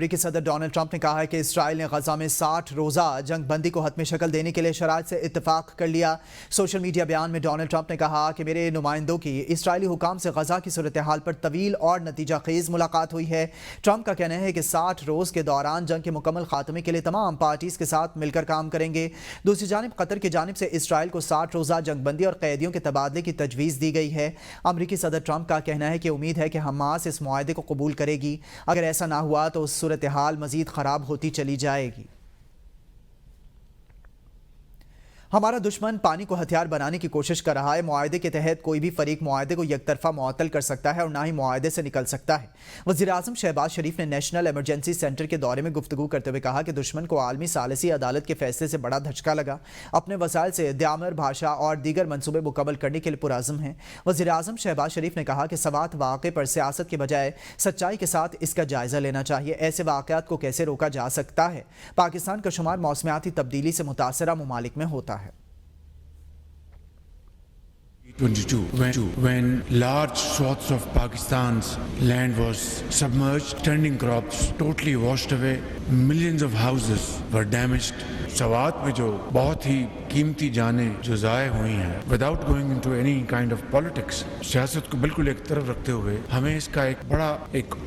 امریکی صدر Donald Trump نے کہا ہے کہ اسرائیل نے غزہ میں 60 روزہ جنگ بندی کو حتمی شکل دینے کے لیے شرائط سے اتفاق کر لیا۔ سوشل میڈیا بیان میں ڈونلڈ ٹرمپ نے کہا کہ میرے نمائندوں کی اسرائیلی حکام سے غزہ کی صورتحال پر طویل اور نتیجہ خیز ملاقات ہوئی ہے۔ ٹرمپ کا کہنا ہے کہ 60 روز کے دوران جنگ کے مکمل خاتمے کے لیے تمام پارٹیز کے ساتھ مل کر کام کریں گے۔ دوسری جانب قطر کی جانب سے اسرائیل کو 60 روزہ جنگ بندی اور قیدیوں کے تبادلے کی تجویز دی گئی ہے۔ امریکی صدر ٹرمپ کا کہنا ہے کہ امید ہے کہ حماس اس معاہدے کو قبول کرے گی، اگر ایسا نہ ہوا تو صورتحال مزید خراب ہوتی چلی جائے گی۔ ہمارا دشمن پانی کو ہتھیار بنانے کی کوشش کر رہا ہے۔ معاہدے کے تحت کوئی بھی فریق معاہدے کو یک طرفہ معطل کر سکتا ہے اور نہ ہی معاہدے سے نکل سکتا ہے۔ وزیراعظم شہباز شریف نے نیشنل ایمرجنسی سینٹر کے دورے میں گفتگو کرتے ہوئے کہا کہ دشمن کو عالمی ثالثی عدالت کے فیصلے سے بڑا دھچکا لگا، اپنے وسائل سے دیامر بھاشا اور دیگر منصوبے مکمل کرنے کے لیے پرعزم ہیں۔ وزیراعظم شہباز شریف نے کہا کہ سوات واقعے پر سیاست کے بجائے سچائی کے ساتھ اس کا جائزہ لینا چاہیے۔ ایسے واقعات کو کیسے روکا جا سکتا ہے؟ پاکستان کا شمار موسمیاتی تبدیلی سے متاثرہ ممالک میں ہوتا ہے۔ 22 when large swaths of Pakistan's land was submerged, turning crops totally washed away, millions of houses were damaged. Swat میں جو بہت ہی قیمتی جانیں جو ضائع ہوئی ہیں without going into any kind of politics, سیاست کو بالکل ایک طرف رکھتے ہوئے ہمیں اس کا ایک بڑا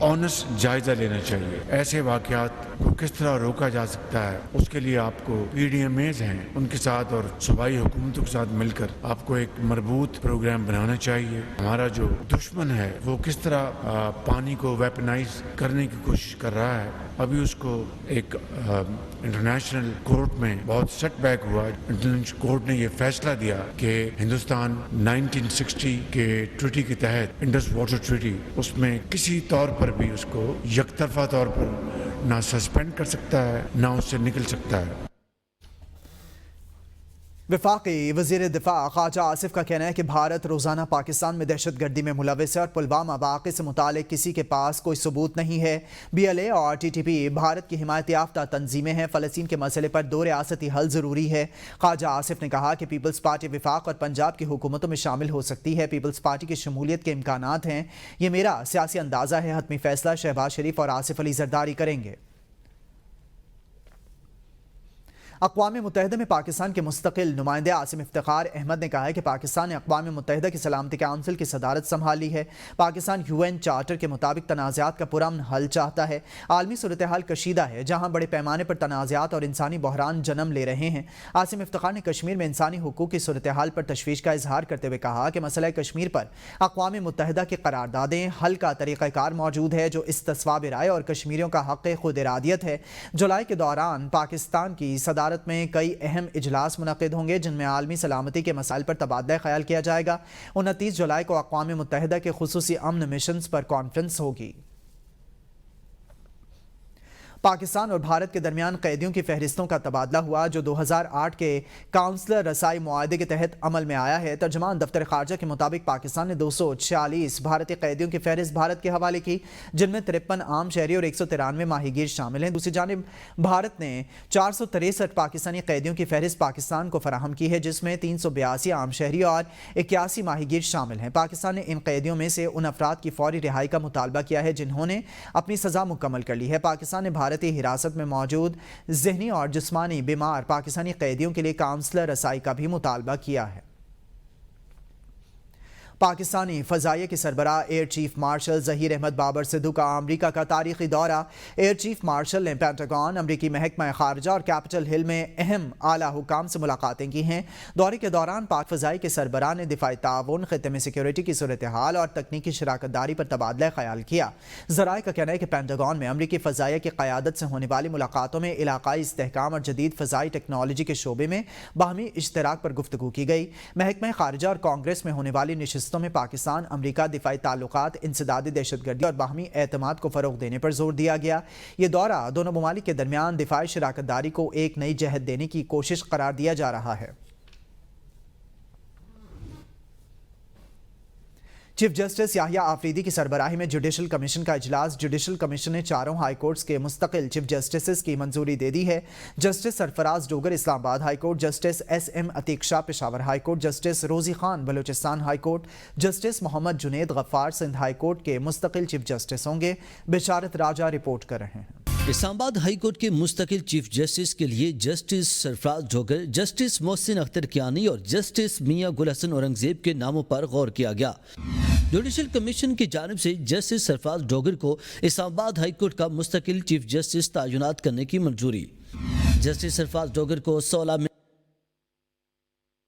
آنیسٹ جائزہ لینا چاہیے۔ ایسے واقعات کو کس طرح روکا جا سکتا ہے، اس کے لیے آپ کو PDMAs ہیں ان کے ساتھ اور صوبائی حکومتوں کے ساتھ مل کر آپ کو ایک مربوط پروگرام بنانا چاہیے۔ ہمارا جو دشمن ہے وہ کس طرح پانی کو ویپنائز کرنے کی کوشش کر رہا ہے، ابھی اس کو ایک انٹرنیشنل کورٹ میں بہت سیٹ بیک ہوا۔ انٹرنیشنل کورٹ نے یہ فیصلہ دیا کہ ہندوستان 1960 کے ٹریٹی کے تحت انڈس واٹر ٹریٹی، اس میں کسی طور پر بھی اس کو یک طرفہ طور پر نہ سسپینڈ کر سکتا ہے نہ اس سے نکل سکتا ہے۔ وفاقی وزیر دفاع خواجہ آصف کا کہنا ہے کہ بھارت روزانہ پاکستان میں دہشت گردی میں ملوث ہے اور پلوامہ واقعے سے متعلق کسی کے پاس کوئی ثبوت نہیں ہے۔ BLA اور TTP بھارت کی حمایت یافتہ تنظیمیں ہیں۔ فلسطین کے مسئلے پر 2 ریاستی حل ضروری ہے۔ خواجہ آصف نے کہا کہ پیپلز پارٹی وفاق اور پنجاب کی حکومتوں میں شامل ہو سکتی ہے۔ پیپلز پارٹی کی شمولیت کے امکانات ہیں، یہ میرا سیاسی اندازہ ہے۔ حتمی فیصلہ شہباز شریف اور آصف علی زرداری کریں گے۔ اقوام متحدہ میں پاکستان کے مستقل نمائندے عاصم افتخار احمد نے کہا ہے کہ پاکستان نے اقوام متحدہ کی سلامتی کونسل کی صدارت سنبھال لی ہے۔ پاکستان UN چارٹر کے مطابق تنازعات کا پرامن حل چاہتا ہے۔ عالمی صورتحال کشیدہ ہے جہاں بڑے پیمانے پر تنازعات اور انسانی بحران جنم لے رہے ہیں۔ عاصم افتخار نے کشمیر میں انسانی حقوق کی صورتحال پر تشویش کا اظہار کرتے ہوئے کہا کہ مسئلہ کشمیر پر اقوام متحدہ کی قراردادیں حل کا طریقہ کار موجود ہے جو استصواب رائے اور کشمیریوں کا حق خود ارادیت ہے۔ جولائی کے دوران پاکستان کی صدارت میں کئی اہم اجلاس منعقد ہوں گے جن میں عالمی سلامتی کے مسائل پر تبادلہ خیال کیا جائے گا۔ 29 جولائی کو اقوام متحدہ کے خصوصی امن مشنز پر کانفرنس ہوگی۔ پاکستان اور بھارت کے درمیان قیدیوں کی فہرستوں کا تبادلہ ہوا جو 2008 کے کونسلر رسائی معاہدے کے تحت عمل میں آیا ہے۔ ترجمان دفتر خارجہ کے مطابق پاکستان نے 246 بھارتی قیدیوں کی فہرست بھارت کے حوالے کی، جن میں 53 عام شہری اور 193 ماہی گیر شامل ہیں۔ دوسری جانب بھارت نے 463 پاکستانی قیدیوں کی فہرست پاکستان کو فراہم کی ہے، جس میں 382 عام شہری اور 81 ماہی گیر شامل ہیں۔ پاکستان نے ان قیدیوں میں سے ان افراد کی فوری رہائی کا مطالبہ کیا ہے جنہوں نے اپنی سزا مکمل کر لی ہے۔ پاکستان نے بھارتی حراست میں موجود ذہنی اور جسمانی بیمار پاکستانی قیدیوں کے لیے کونسلر رسائی کا بھی مطالبہ کیا ہے۔ پاکستانی فضائیہ کے سربراہ air chief marshal Zaheer Ahmed Babar Sidhu کا امریکہ کا تاریخی دورہ۔ ایئر چیف مارشل نے پینٹاگون، امریکی محکمہ خارجہ اور کیپٹل ہل میں اہم اعلیٰ حکام سے ملاقاتیں کی ہیں۔ دورے کے دوران پاک فضائی کے سربراہ نے دفاعی تعاون، خطے میں سیکیورٹی کی صورتحال اور تکنیکی شراکت داری پر تبادلہ خیال کیا۔ ذرائع کا کہنا ہے کہ پینٹاگون میں امریکی فضائیہ کی قیادت سے ہونے والی ملاقاتوں میں علاقائی استحکام اور جدید فضائی ٹیکنالوجی کے شعبے میں باہمی اشتراک پر گفتگو کی گئی۔ محکمہ خارجہ اور کانگریس میں ہونے والی نشستوں میں پاکستان امریکہ دفاعی تعلقات، انسدادی دہشت گردی اور باہمی اعتماد کو فروغ دینے پر زور دیا گیا۔ یہ دورہ دونوں ممالک کے درمیان دفاعی شراکت داری کو ایک نئی جہت دینے کی کوشش قرار دیا جا رہا ہے۔ چیف جسٹس یحییٰ آفریدی کی سربراہی میں جوڈیشل کمیشن کا اجلاس۔ جوڈیشل کمیشن نے 4 ہائی کورٹس کے مستقل چیف جسٹسز کی منظوری دے دی ہے۔ جسٹس سرفراز Dogar Islamabad high court, justice SM Atiq Shah Peshawar high court, justice Rozi Khan Balochistan high court, justice Muhammad Junaid Ghaffar Sindh high court کے مستقل چیف جسٹس ہوں گے۔ بشارت راجہ رپورٹ کر رہے ہیں۔ اسلام آباد ہائی کورٹ کے مستقل چیف جسٹس کے لیے جسٹس سرفراز جوگر، جسٹس محسن اختر کیانی اور جسٹس میاں گل حسن اورنگزیب کے ناموں پر غور کیا گیا۔ جوڈیشل کمیشن کی جانب سے جسٹس سرفراز جوگر کو اسلام آباد ہائی کورٹ کا مستقل چیف جسٹس تعینات کرنے کی منظوری۔ جسٹس سرفراز جوگر کو 16 میں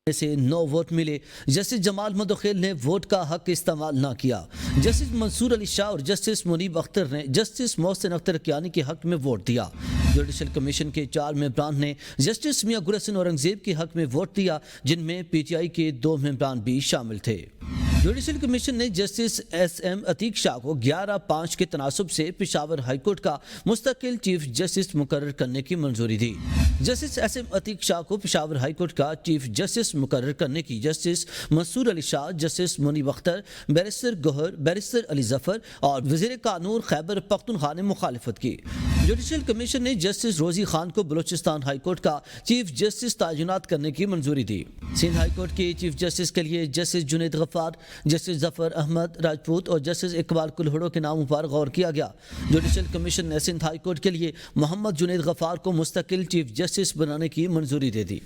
سے 9 ووٹ ملے۔ جسٹس جمال مدوخیل نے ووٹ کا حق استعمال نہ کیا۔ جسٹس منصور علی شاہ اور جسٹس منیب اختر نے جسٹس محسن اختر کیانی کے حق میں ووٹ دیا۔ جوڈیشل کمیشن کے 4 ممبران نے جسٹس میاں گل حسن اورنگزیب کے حق میں ووٹ دیا، جن میں پی ٹی آئی کے 2 ممبران بھی شامل تھے۔ جوڈیشل کمیشن نے جسٹس ایس ایم عتیق شاہ کو 11-5 کے تناسب سے پشاور ہائی کورٹ کا مستقل چیف جسٹس مقرر کرنے کی منظوری دی۔ جسٹس ایس ایم عتیق شاہ کو پشاور ہائی کورٹ کا چیف جسٹس مقرر کرنے کی جسٹس منصور علی شاہ، جسٹس منیب اختر، بیرسٹر گوہر، بیرسٹر علی ظفر اور وزیر قانون خیبر پختونخوا نے مخالفت کی۔ جوڈیشل کمیشن نے جسٹس روزی خان کو بلوچستان ہائی کورٹ کا چیف جسٹس تعینات کرنے کی منظوری دی۔ سندھ ہائی کورٹ کے چیف جسٹس کے لیے جسٹس جنید غفار، جسٹس ظفر احمد راجپوت اور جسٹس اقبال کلہوڑو کے ناموں پر غور کیا گیا۔ جوڈیشل کمیشن نے سندھ ہائی کورٹ کے لیے محمد جنید غفار کو مستقل چیف جسٹس بنانے کی منظوری دے دی۔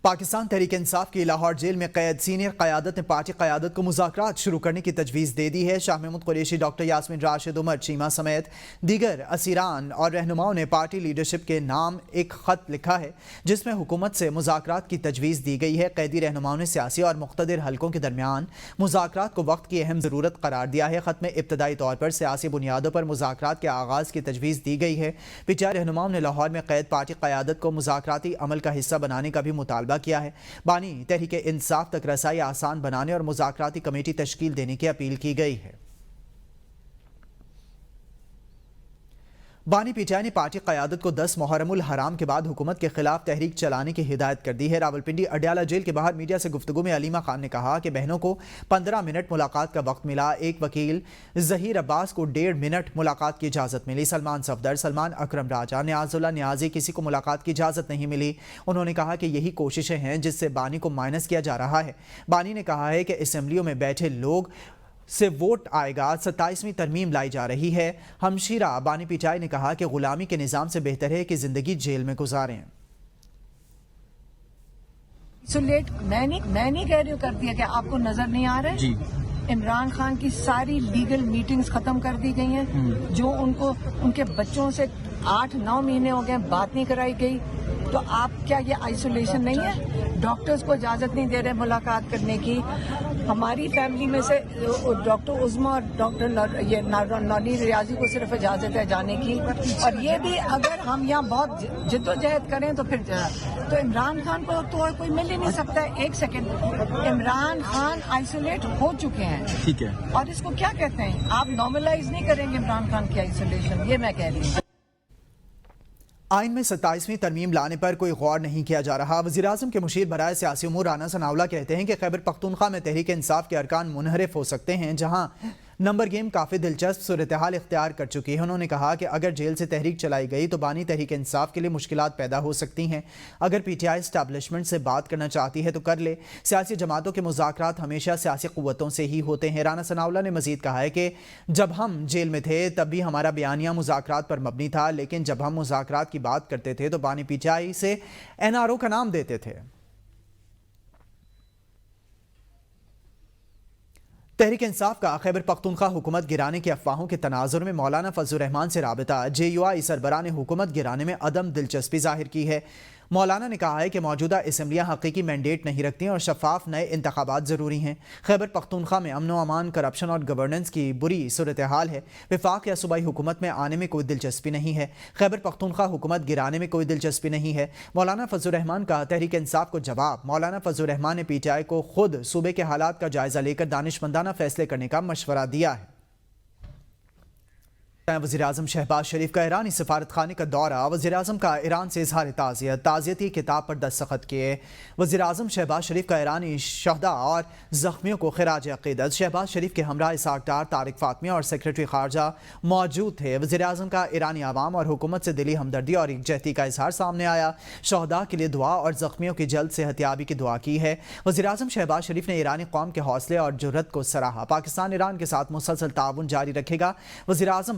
پاکستان تحریک انصاف کی لاہور جیل میں قید سینئر قیادت نے پارٹی قیادت کو مذاکرات شروع کرنے کی تجویز دے دی ہے۔ شاہ محمود قریشی، ڈاکٹر یاسمین راشد، عمر چیمہ سمیت دیگر اسیران اور رہنماؤں نے پارٹی لیڈرشپ کے نام ایک خط لکھا ہے جس میں حکومت سے مذاکرات کی تجویز دی گئی ہے۔ قیدی رہنماؤں نے سیاسی اور مقتدر حلقوں کے درمیان مذاکرات کو وقت کی اہم ضرورت قرار دیا ہے۔ خط میں ابتدائی طور پر سیاسی بنیادوں پر مذاکرات کے آغاز کی تجویز دی گئی ہے۔ پی ٹی آئی رہنماؤں نے لاہور میں قید پارٹی قیادت کو مذاکراتی عمل کا حصہ بنانے کا بھی مطالبہ کیا ہے۔ بانی تحریک انصاف تک رسائی آسان بنانے اور مذاکراتی کمیٹی تشکیل دینے کی اپیل کی گئی ہے۔ بانی پی ٹی آئی نے پارٹی قیادت کو 10 محرم الحرام کے بعد حکومت کے خلاف تحریک چلانے کی ہدایت کر دی ہے۔ راولپنڈی اڈیالہ جیل کے باہر میڈیا سے گفتگو میں علیمہ خان نے کہا کہ بہنوں کو 15 منٹ ملاقات کا وقت ملا۔ ایک وکیل ظہیر عباس کو 1.5 منٹ ملاقات کی اجازت ملی۔ سلمان صفدر، سلمان اکرم راجہ، نیاز اللہ نیازی کسی کو ملاقات کی اجازت نہیں ملی۔ انہوں نے کہا کہ یہی کوششیں ہیں جس سے بانی کو مائنس کیا جا رہا ہے۔ بانی نے کہا ہے کہ اسمبلیوں میں بیٹھے لوگ سے ووٹ آئے گا۔ 27ویں ترمیم لائی جا رہی ہے۔ ہمشیرہ بانی پی ٹی آئی نے کہا کہ غلامی کے نظام سے بہتر ہے کہ زندگی جیل میں گزاریں۔ میں نہیں کہہ رہی ہوں کر دیا کہ آپ کو نظر نہیں آ رہا ہے جی۔ عمران خان کی ساری لیگل میٹنگز ختم کر دی گئی ہیں، جو ان کے بچوں سے 8-9 مہینے ہو گئے بات نہیں کرائی گئی، تو آپ کیا یہ آئسولیشن نہیں ہے؟ ڈاکٹرز کو اجازت نہیں دے رہے ملاقات کرنے کی۔ ہماری فیملی میں سے ڈاکٹر عظمیٰ اور ڈاکٹر نانی ریاضی کو صرف اجازت ہے جانے کی، اور یہ بھی اگر ہم یہاں بہت جد و جہد کریں تو پھر تو عمران خان کو تو کوئی مل ہی نہیں سکتا ہے۔ ایک سیکنڈ، عمران خان آئسولیٹ ہو چکے ہیں، ٹھیک ہے، اور اس کو کیا کہتے ہیں؟ آپ نارملائز نہیں کریں گے عمران خان کی آئسولیشن، یہ میں کہہ رہی ہوں۔ آئین میں 27ویں ترمیم لانے پر کوئی غور نہیں کیا جا رہا۔ وزیراعظم کے مشیر برائے سیاسی امور رانا ثناءاللہ کہتے ہیں کہ خیبر پختونخوا میں تحریک انصاف کے ارکان منحرف ہو سکتے ہیں، جہاں نمبر گیم کافی دلچسپ صورتحال اختیار کر چکی ہے۔ انہوں نے کہا کہ اگر جیل سے تحریک چلائی گئی تو بانی تحریک انصاف کے لیے مشکلات پیدا ہو سکتی ہیں۔ اگر پی ٹی آئی اسٹیبلشمنٹ سے بات کرنا چاہتی ہے تو کر لے۔ سیاسی جماعتوں کے مذاکرات ہمیشہ سیاسی قوتوں سے ہی ہوتے ہیں۔ رانا ثناءاللہ نے مزید کہا ہے کہ جب ہم جیل میں تھے تب بھی ہمارا بیانیہ مذاکرات پر مبنی تھا، لیکن جب ہم مذاکرات کی بات کرتے تھے تو بانی پی ٹی آئی سے NRO کا نام دیتے تھے۔ تحریک انصاف کا خیبر پختونخوا حکومت گرانے کی افواہوں کے تناظر میں مولانا فضل الرحمان سے رابطہ۔ JUI سربراہ نے حکومت گرانے میں عدم دلچسپی ظاہر کی ہے۔ مولانا نے کہا ہے کہ موجودہ اسمبلیاں حقیقی مینڈیٹ نہیں رکھتی اور شفاف نئے انتخابات ضروری ہیں۔ خیبر پختونخوا میں امن و امان، کرپشن اور گورننس کی بری صورتحال ہے۔ وفاق یا صوبائی حکومت میں آنے میں کوئی دلچسپی نہیں ہے۔ خیبر پختونخوا حکومت گرانے میں کوئی دلچسپی نہیں ہے۔ مولانا فضل الرحمان کا تحریک انصاف کو جواب۔ مولانا فضل الرحمان نے پی ٹی آئی کو خود صوبے کے حالات کا جائزہ لے کر دانشمندانہ فیصلے کرنے کا مشورہ دیا ہے۔ وزیراعظم شہباز شریف کا ایرانی سفارت خانے کا دورہ۔ وزیراعظم کا ایران سے اظہار تعزیت، تعزیتی کتاب پر دستخط کیے۔ وزیراعظم شہباز شریف کا ایرانی شہداء اور زخمیوں کو خراج عقیدت۔ شہباز شریف کے ہمراہ اسحاق ڈار، طارق فاطمی اور سیکرٹری خارجہ موجود تھے۔ وزیراعظم کا ایرانی عوام اور حکومت سے دلی ہمدردی اور یکجہتی کا اظہار سامنے آیا۔ شہداء کے لیے دعا اور زخمیوں کی جلد صحت یابی کی دعا کی ہے۔ وزیراعظم شہباز شریف نے ایرانی قوم کے حوصلے اور جرأت کو سراہا۔ پاکستان ایران کے ساتھ مسلسل تعاون جاری رکھے گا۔ وزیراعظم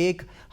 1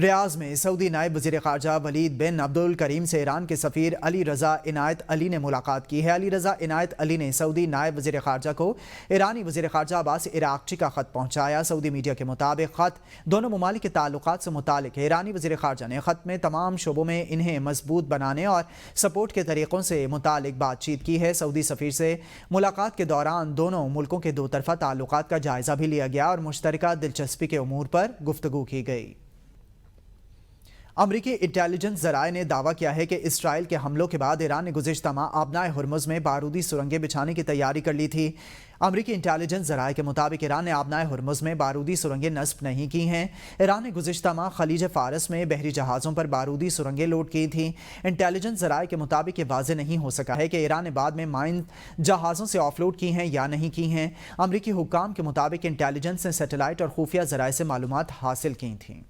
ریاض میں سعودی نائب وزیر خارجہ ولید بن عبدل کریم سے ایران کے سفیر علی رضا عنایت علی نے ملاقات کی ہے۔ علی رضا عنایت علی نے سعودی نائب وزیر خارجہ کو ایرانی وزیر خارجہ عباس عراقچی کا خط پہنچایا۔ سعودی میڈیا کے مطابق خط دونوں ممالک کے تعلقات سے متعلق ہے۔ ایرانی وزیر خارجہ نے خط میں تمام شعبوں میں انہیں مضبوط بنانے اور سپورٹ کے طریقوں سے متعلق بات چیت کی ہے۔ سعودی سفیر سے ملاقات کے دوران دونوں ملکوں کے دو طرفہ تعلقات کا جائزہ بھی لیا گیا اور مشترکہ دلچسپی کے امور پر گفتگو کی گئی۔ امریکی انٹیلیجنس ذرائع نے دعویٰ کیا ہے کہ اسرائیل کے حملوں کے بعد ایران نے گزشتہ ماہ آبنائے ہرمز میں بارودی سرنگیں بچھانے کی تیاری کر لی تھی۔ امریکی انٹیلیجنس ذرائع کے مطابق ایران نے آبنائے ہرمز میں بارودی سرنگیں نصب نہیں کی ہیں۔ ایران نے گزشتہ ماہ خلیج فارس میں بحری جہازوں پر بارودی سرنگیں لوڈ کی تھیں۔ انٹیلیجنس ذرائع کے مطابق یہ واضح نہیں ہو سکا ہے کہ ایران نے بعد میں مائن جہازوں سے آف لوڈ کی ہیں یا نہیں کی ہیں۔ امریکی حکام کے مطابق انٹیلیجنس نے سیٹلائٹ اور خفیہ ذرائع سے معلومات حاصل کی تھیں۔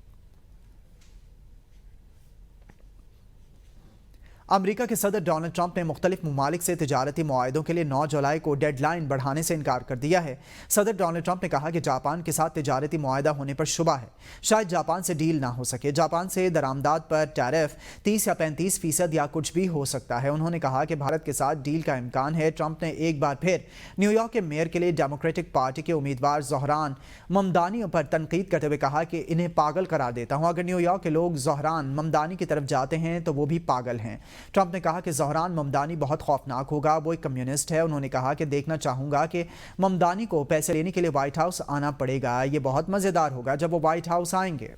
امریکہ کے صدر ڈونلڈ ٹرمپ نے مختلف ممالک سے تجارتی معاہدوں کے لیے 9 جولائی کو ڈیڈ لائن بڑھانے سے انکار کر دیا ہے۔ صدر ڈونلڈ ٹرمپ نے کہا کہ جاپان کے ساتھ تجارتی معاہدہ ہونے پر شبہ ہے، شاید جاپان سے ڈیل نہ ہو سکے۔ جاپان سے درآمدات پر ٹیرف 30 یا 35% یا کچھ بھی ہو سکتا ہے۔ انہوں نے کہا کہ بھارت کے ساتھ ڈیل کا امکان ہے۔ ٹرمپ نے ایک بار پھر نیو یارک کے میئر کے لیے ڈیموکریٹک پارٹی کے امیدوار زہران ممدانی پر تنقید کرتے ہوئے کہا کہ انہیں پاگل قرار دیتا ہوں۔ اگر نیو یارک کے لوگ زہران ممدانی کی طرف جاتے ہیں تو وہ بھی پاگل ہیں۔ ٹرمپ نے کہا کہ زہران ممدانی بہت خوفناک ہوگا، وہ ایک کمیونسٹ ہے۔ انہوں نے کہا کہ دیکھنا چاہوں گا کہ ممدانی کو پیسے لینے کے لیے وائٹ ہاؤس آنا پڑے گا، یہ بہت مزیدار ہوگا جب وہ وائٹ ہاؤس آئیں گے۔